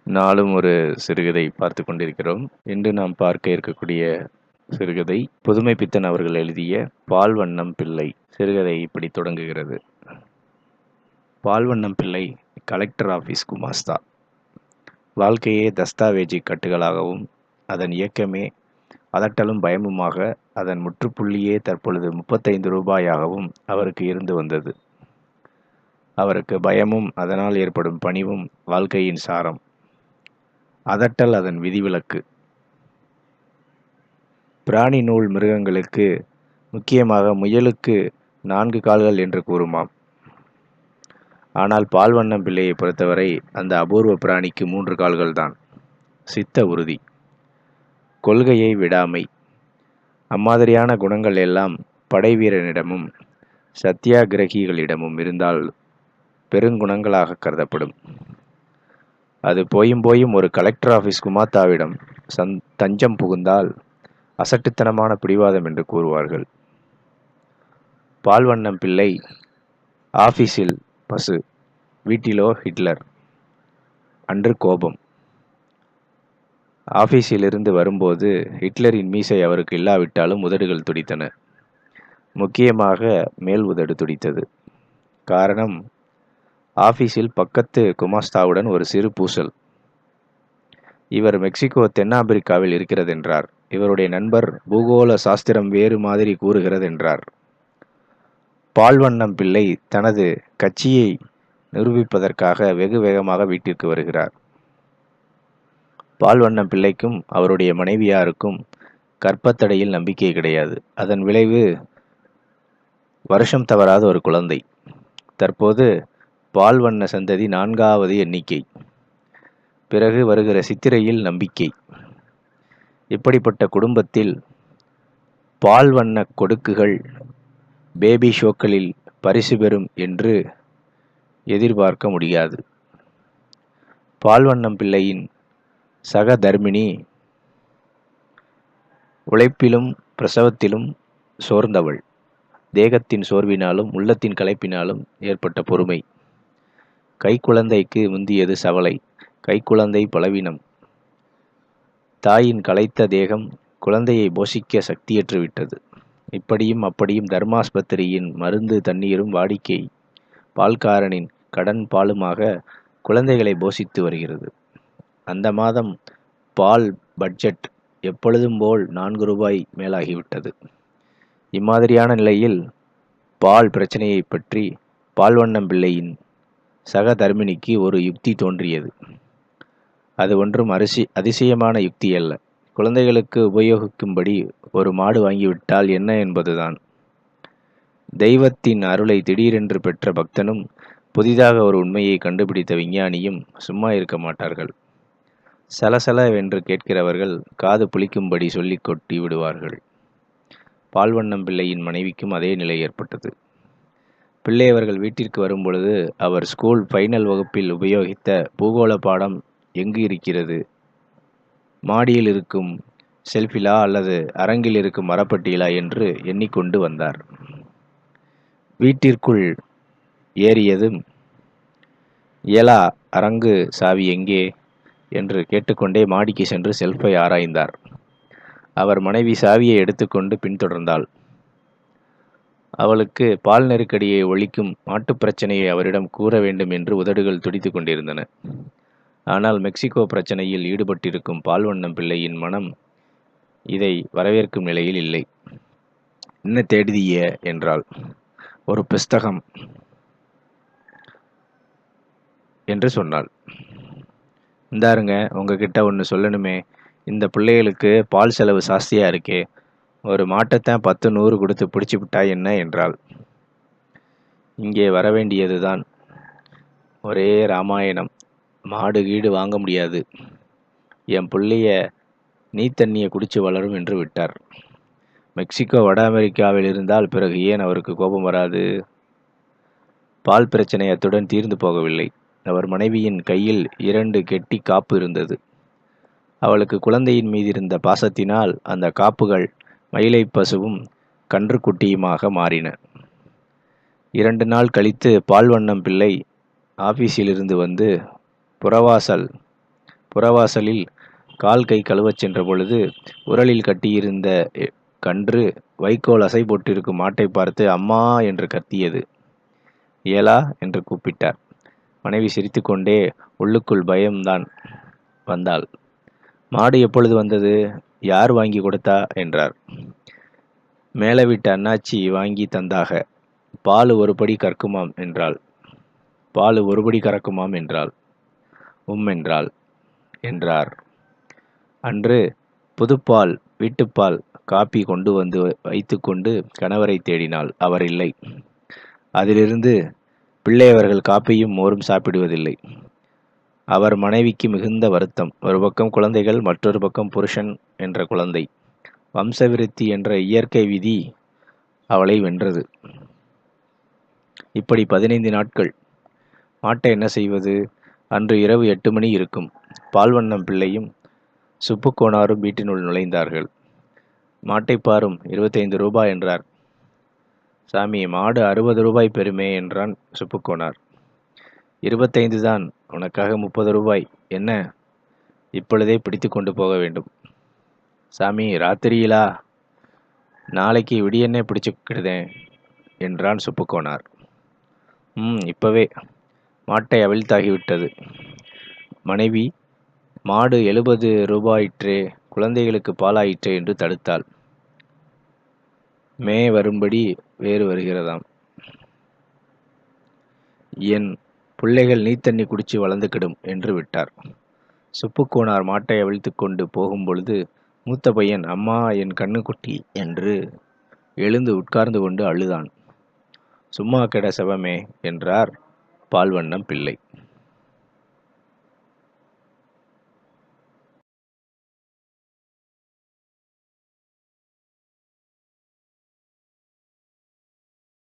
நாளும் ஒரு சிறுகதை பார்த்து கொண்டிருக்கிறோம். இன்று நாம் பார்க்க இருக்கக்கூடிய சிறுகதை புதுமை பித்தன் அவர்கள் எழுதிய பால்வண்ணம் பிள்ளை. சிறுகதை இப்படி தொடங்குகிறது. பால்வண்ணம் பிள்ளை கலெக்டர் ஆபீஸ் குமாஸ்தா. வாழ்க்கையே தஸ்தாவேஜி கட்டுகளாகவும் அதன் இயக்கமே அதட்டலும் பயமுமாக அதன் முற்றுப்புள்ளியே தற்பொழுது 35 ரூபாயாகவும் அவருக்கு இருந்து வந்தது. அவருக்கு பயமும் அதனால் ஏற்படும் பணிவும் வாழ்க்கையின் சாரம். அதட்டல் அதன் விதிவிலக்கு. பிராணி நூல் மிருகங்களுக்கு, முக்கியமாக முயலுக்கு 4 கால்கள் என்று கூறுமாம். ஆனால் பால்வண்ணம் பிள்ளையை பொறுத்தவரை அந்த அபூர்வ பிராணிக்கு 3 கால்கள்தான். சித்த உறுதி, கொள்கையை விடாமை. அம்மாதிரியான குணங்கள் எல்லாம் படைவீரனிடமும் சத்தியாகிரகிகளிடமும் இருந்தால் பெருங்குணங்களாக கருதப்படும். அது போயும் போயும் ஒரு கலெக்டர் ஆபீஸ் குமாத்தாவிடம் தஞ்சம் புகுந்தால் அசட்டுத்தனமான பிடிவாதம் என்று கூறுவார்கள். பால்வண்ணம் பிள்ளை ஆபீஸில் பசு, வீட்டிலோ ஹிட்லர். அன்று கோபம். ஆபீஸிலிருந்து வரும்போது ஹிட்லரின் மீசை அவருக்கு இல்லாவிட்டாலும் உதடுகள் துடித்தன. முக்கியமாக மேல் உதடு துடித்தது. காரணம், ஆபீஸில் பக்கத்து குமாஸ்தாவுடன் ஒரு சிறு பூசல். இவர் மெக்சிகோ தென்னாப்பிரிக்காவில் இருக்கிறதென்றார். இவருடைய நண்பர் பூகோள சாஸ்திரம் வேறு மாதிரி கூறுகிறதென்றார். பால்வண்ணம் பிள்ளை தனது கட்சியை நிரூபிப்பதற்காக வெகு வேகமாக வீட்டிற்கு வருகிறார். பால்வண்ணம் பிள்ளைக்கும் அவருடைய மனைவியாருக்கும் கர்ப்பத்தடையில் நம்பிக்கை கிடையாது. அதன் விளைவு வருஷம் தவறாத ஒரு குழந்தை. தற்போது பால்வண்ண சந்ததி 4வது எண்ணிக்கை. பிறகு வருகிற சித்திரையில் நம்பிக்கை. இப்படிப்பட்ட குடும்பத்தில் பால்வண்ண கொடுக்குகள் பேபி ஷோக்களில் பரிசு பெறும் என்று எதிர்பார்க்க முடியாது. பால்வண்ணம் பிள்ளையின் சக தர்மிணி உழைப்பிலும் பிரசவத்திலும் சோர்ந்தவள். தேகத்தின் சோர்வினாலும் உள்ளத்தின் களைப்பினாலும் ஏற்பட்ட பொறுமை. கைக்குழந்தைக்கு முந்தியது சவலை. கைக்குழந்தை பலவீனம். தாயின் களைத்த தேகம் குழந்தையை போஷிக்க சக்தியற்று விட்டது. இப்படியும் அப்படியும் தர்மாஸ்பத்திரியின் மருந்து தண்ணீரும் வாடிக்கை பால்காரனின் கடன் பாலுமாக குழந்தைகளை போஷித்து வருகிறது. அந்த மாதம் பால் பட்ஜெட் எப்பொழுதும் போல் 4 ரூபாய் மேலாகிவிட்டது. இம்மாதிரியான நிலையில் பால் பிரச்சனையை பற்றி பால்வண்ணம் பிள்ளையின் சக தர்மிணிக்கு ஒரு யுக்தி தோன்றியது. அது ஒன்றும் அதிசயமான யுக்தி அல்ல. குழந்தைகளுக்கு உபயோகிக்கும்படி ஒரு மாடு வாங்கிவிட்டால் என்ன என்பதுதான். தெய்வத்தின் அருளை திடீரென்று பெற்ற பக்தனும் புதிதாக ஒரு உண்மையை கண்டுபிடித்த விஞ்ஞானியும் சும்மா இருக்க மாட்டார்கள். சலசலவென்று கேட்கிறவர்கள் காது புளிக்கும்படி சொல்லிக் கொட்டி விடுவார்கள். பால்வண்ணம் பிள்ளையின் மனைவிக்கும் அதே நிலை ஏற்பட்டது. பிள்ளை அவர்கள் வீட்டிற்கு வரும்பொழுது அவர் ஸ்கூல் ஃபைனல் வகுப்பில் உபயோகித்த பூகோள பாடம் எங்கு இருக்கிறது? மாடியில் இருக்கும் செல்ஃபிலா அல்லது அரங்கில் இருக்கும் மரப்பட்டியலா என்று எண்ணிக்கொண்டு வந்தார். வீட்டிற்குள் ஏறியதும், ஏலா, அரங்கு சாவி எங்கே என்று கேட்டுக்கொண்டே மாடிக்கு சென்று செல்ஃபை ஆராய்ந்தார். அவர் மனைவி சாவியை எடுத்துக்கொண்டு பின்தொடர்ந்தாள். அவளுக்கு பால் நெருக்கடியை ஒழிக்கும் மாட்டுப் பிரச்சனையை அவரிடம் கூற வேண்டும் என்று உதடுகள் துடித்து கொண்டிருந்தன. ஆனால் மெக்சிகோ பிரச்சனையில் ஈடுபட்டிருக்கும் பால்வண்ணம் பிள்ளையின் மனம் இதை வரவேற்கும் நிலையில் இல்லை. என்ன தேடுதிய என்றாள். ஒரு புஸ்தகம் என்று சொன்னாள். இந்தாருங்க, உங்ககிட்ட ஒன்று சொல்லணுமே. இந்த பிள்ளைகளுக்கு பால் செலவு ஜாஸ்தியாக இருக்கே. ஒரு மாட்டைத்தான் 10 100 கொடுத்து பிடிச்சி விட்டா என்ன என்றாள். இங்கே வரவேண்டியதுதான். ஒரே ராமாயணம். மாடு கீடு வாங்க முடியாது. என் புள்ளைய நீத்தண்ணியை குடிச்சு வளரும் என்று விட்டார். மெக்சிகோ வட அமெரிக்காவில் இருந்தால் பிறகு ஏன் அவருக்கு கோபம் வராது? பால் பிரச்சனை அத்துடன் தீர்ந்து போகவில்லை. அவர் மனைவியின் கையில் 2 கெட்டி காப்பு இருந்தது. அவளுக்கு குழந்தையின் மீதிருந்த பாசத்தினால் அந்த காப்புகள் மயிலை பசுவும் கன்றுக்குட்டியுமாக மாறின. 2 நாள் கழித்து பால்வண்ணம் பிள்ளை ஆபீஸிலிருந்து வந்து புறவாசல் புறவாசலில் கால் கை கழுவச் சென்ற பொழுது உரலில் கட்டியிருந்த கன்று வைக்கோல் அசை போட்டிருக்கும் மாட்டை பார்த்து அம்மா என்று கத்தியது. ஏலா என்று கூப்பிட்டார். மனைவி சிரித்துக்கொண்டே உள்ளுக்குள் பயம்தான் வந்தாள். மாடு எப்பொழுது வந்தது? யார் வாங்கி கொடுத்தா என்றார். மேலே வீட்டு அண்ணாச்சி வாங்கி தந்தாக. பால் ஒருபடி கறக்குமாம் என்றாள். பால் ஒருபடி கறக்குமாம் என்றாள். என்றாள் என்றார். அன்று புதுப்பால் வீட்டுப்பால் காப்பி கொண்டு வந்து வைத்துக்கொண்டு கணவரை தேடினாள். அவர் இல்லை. அதிலிருந்து பிள்ளை அவர்கள் காப்பியும் மோரும் சாப்பிடுவதில்லை. அவர் மனைவிக்கு மிகுந்த வருத்தம். ஒரு பக்கம் குழந்தைகள், மற்றொரு பக்கம் புருஷன் என்ற குழந்தை. வம்சவிருத்தி என்ற இயற்கை விதி அவளை வென்றது. இப்படி 15 நாட்கள். மாட்டை என்ன செய்வது? அன்று இரவு 8 மணி இருக்கும். பால்வண்ணம் பிள்ளையும் சுப்புக்கோனாரும் வீட்டினுள் நுழைந்தார்கள். மாட்டை பாரும், 25 ரூபாய் என்றார். சாமி, மாடு 60 ரூபாய் பெறுமே என்றான் சுப்புக்கோனார். 25 தான், உனக்காக 30 ரூபாய். என்ன? இப்பொழுதே பிடித்து கொண்டு போக வேண்டும். சாமி, ராத்திரியிலா? நாளைக்கு விடியன்னே பிடிச்சுக்கிடுதேன் என்றான் சுப்புக்கோனார். இப்பவே. மாட்டை அவிழ்த்தாகிவிட்டது. மனைவி, மாடு 70 ரூபாயிற்றே, குழந்தைகளுக்கு பாலாயிற்றே என்று தடுத்தாள். மே வரும்படி வேறு வருகிறதாம். என் பிள்ளைகள் நீத்தண்ணி குடிச்சு வளர்ந்துக்கிடும் என்று விட்டார். சுப்புக்கோனார் மாட்டை அவிழ்த்து கொண்டு போகும்பொழுது மூத்த பையன், அம்மா என் கண்ணுக்குட்டி என்று எழுந்து உட்கார்ந்து கொண்டு அழுதான். சும்மா கெட செவமே என்றார் பால்வண்ணம் பிள்ளை.